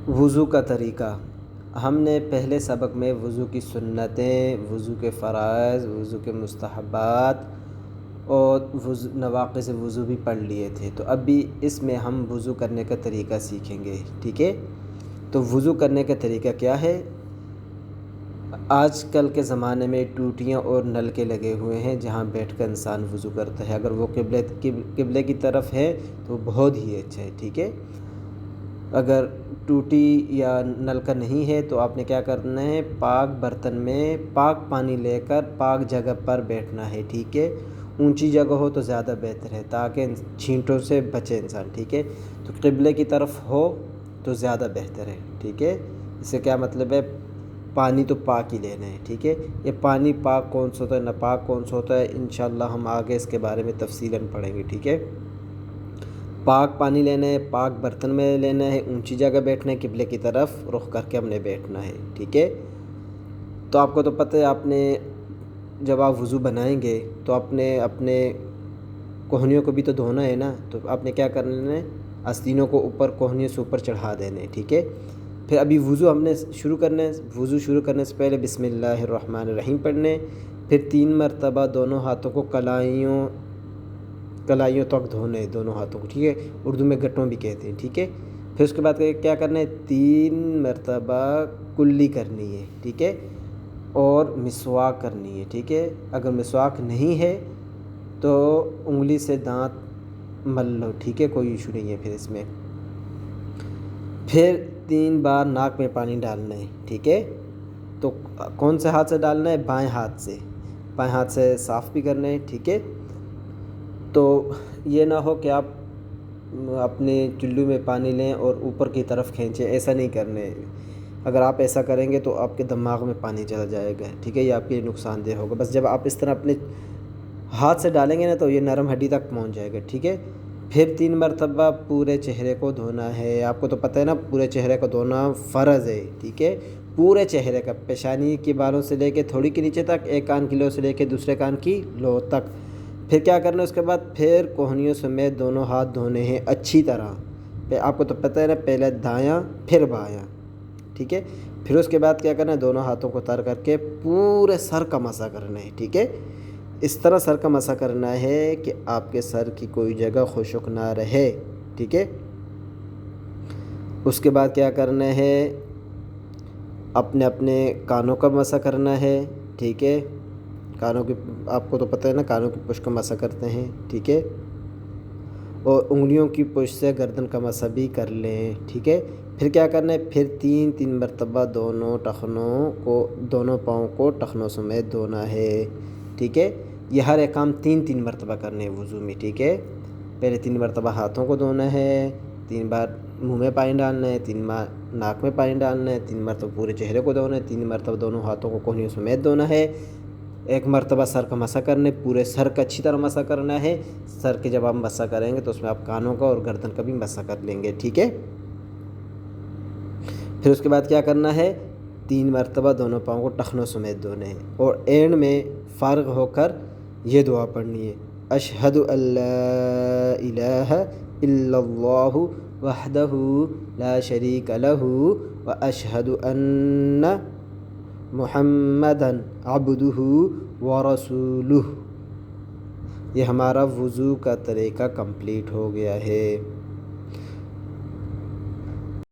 وضو کا طریقہ ہم نے پہلے سبق میں وضو کی سنتیں، وضو کے فرائض، وضو کے مستحبات اور نواقض وضو بھی پڑھ لیے تھے۔ تو اب بھی اس میں ہم وضو کرنے کا طریقہ سیکھیں گے، ٹھیک ہے؟ تو وضو کرنے کا طریقہ کیا ہے؟ آج کل کے زمانے میں ٹوٹیاں اور نلکے لگے ہوئے ہیں جہاں بیٹھ کر انسان وضو کرتا ہے۔ اگر وہ قبلے کی طرف ہے تو بہت ہی اچھا ہے، ٹھیک ہے؟ اگر ٹوٹی یا نلکا نہیں ہے تو آپ نے کیا کرنا ہے، پاک برتن میں پاک پانی لے کر پاک جگہ پر بیٹھنا ہے، ٹھیک ہے؟ اونچی جگہ ہو تو زیادہ بہتر ہے تاکہ چھینٹوں سے بچے انسان، ٹھیک ہے؟ تو قبلے کی طرف ہو تو زیادہ بہتر ہے، ٹھیک ہے؟ اس سے کیا مطلب ہے، پانی تو پاک ہی لینا ہے، ٹھیک ہے؟ یہ پانی پاک کون سا ہوتا ہے، ناپاک کون سا ہوتا ہے، انشاءاللہ ہم آگے اس کے بارے میں تفصیلاً پڑھیں گے، ٹھیک ہے؟ پاک پانی لینا ہے، پاک برتن میں لینا ہے، اونچی جگہ بیٹھنا ہے، قبلے کی طرف رخ کر کے ہم نے بیٹھنا ہے، ٹھیک ہے؟ تو آپ کو تو پتہ ہے، آپ نے جب آپ وضو بنائیں گے تو اپنے کوہنیوں کو بھی تو دھونا ہے نا، تو آپ نے کیا کرنا ہے، آستینوں کو اوپر کوہنیوں سے اوپر چڑھا دینے، ٹھیک ہے؟ پھر ابھی وضو ہم نے شروع کرنا ہے، وضو شروع کرنے سے پہلے بسم اللہ الرحمن الرحیم پڑھنے، پھر 3 مرتبہ دونوں ہاتھوں کو کلائیوں تک دھونے، دونوں ہاتھوں کو، ٹھیک ہے؟ اردو میں گٹوں بھی کہتے ہیں، ٹھیک ہے؟ پھر اس کے بعد کیا کرنا ہے، 3 مرتبہ کلی کرنی ہے، ٹھیک ہے؟ اور مسواک کرنی ہے، ٹھیک ہے؟ اگر مسواک نہیں ہے تو انگلی سے دانت مل لو، ٹھیک ہے؟ کوئی ایشو نہیں ہے پھر اس میں۔ پھر 3 بار ناک میں پانی ڈالنا ہے، ٹھیک ہے؟ تو کون سے ہاتھ سے ڈالنا ہے، بائیں ہاتھ سے صاف بھی کرنا ہے، ٹھیک ہے؟ تو یہ نہ ہو کہ آپ اپنے چلو میں پانی لیں اور اوپر کی طرف کھینچیں، ایسا نہیں کرنے۔ اگر آپ ایسا کریں گے تو آپ کے دماغ میں پانی چلا جائے گا، ٹھیک ہے؟ یہ آپ کے لیے نقصان دہ ہوگا۔ بس جب آپ اس طرح اپنے ہاتھ سے ڈالیں گے نا تو یہ نرم ہڈی تک پہنچ جائے گا، ٹھیک ہے؟ پھر 3 مرتبہ پورے چہرے کو دھونا ہے۔ آپ کو تو پتہ ہے نا، پورے چہرے کو دھونا فرض ہے، ٹھیک ہے؟ پورے چہرے کا، پیشانی کے بالوں سے لے کے تھوڑی کے نیچے تک، ایک کان کی لو سے لے کے دوسرے کان کی لو تک۔ پھر کیا کرنا ہے اس کے بعد، پھر کوہنیوں سمیت دونوں ہاتھ دھونے ہیں اچھی طرح۔ آپ کو تو پتہ ہے نا، پہلے دایاں پھر بایاں، ٹھیک ہے؟ پھر اس کے بعد کیا کرنا ہے، دونوں ہاتھوں کو تر کر کے پورے سر کا مسح کرنا ہے، ٹھیک ہے؟ اس طرح سر کا مسح کرنا ہے کہ آپ کے سر کی کوئی جگہ خشک نہ رہے، ٹھیک ہے؟ اس کے بعد کیا کرنا ہے، اپنے کانوں کا مسح کرنا ہے، ٹھیک ہے؟ کانوں کی، آپ کو تو پتہ ہے نا، کانوں کی پشت کا مسح کرتے ہیں، ٹھیک ہے؟ اور انگلیوں کی پشت سے گردن کا مسح بھی کر لیں، ٹھیک ہے؟ پھر کیا کرنا ہے، پھر 3 مرتبہ دونوں پاؤں کو ٹخنوں سمیت دھونا ہے، ٹھیک ہے؟ یہ ہر ایک کام 3 مرتبہ کرنے ہیں وضو میں، ٹھیک ہے؟ پہلے 3 مرتبہ ہاتھوں کو دھونا ہے، 3 بار منہ میں پانی ڈالنا ہے، 3 بار ناک میں پانی ڈالنا ہے، 3 مرتبہ پورے چہرے کو دھونا ہے، 3 مرتبہ دونوں ہاتھوں کو کوہنیوں سمیت دھونا ہے، 1 مرتبہ سر کا مسح کرنے، پورے سر کا اچھی طرح مسح کرنا ہے۔ سر کے جب آپ مسح کریں گے تو اس میں آپ کانوں کا اور گردن کا بھی مسح کر لیں گے، ٹھیک ہے؟ پھر اس کے بعد کیا کرنا ہے، 3 مرتبہ دونوں پاؤں کو ٹخنوں سمیت دھونے ہیں، اور اینڈ میں فارغ ہو کر یہ دعا پڑھنی ہے، اشہد ان لا الہ الا اللہ وحدہ لا شریک لہ واشہد ان محمدًا عبدہ ورسولہ۔ یہ ہمارا وضو کا طریقہ کمپلیٹ ہو گیا ہے۔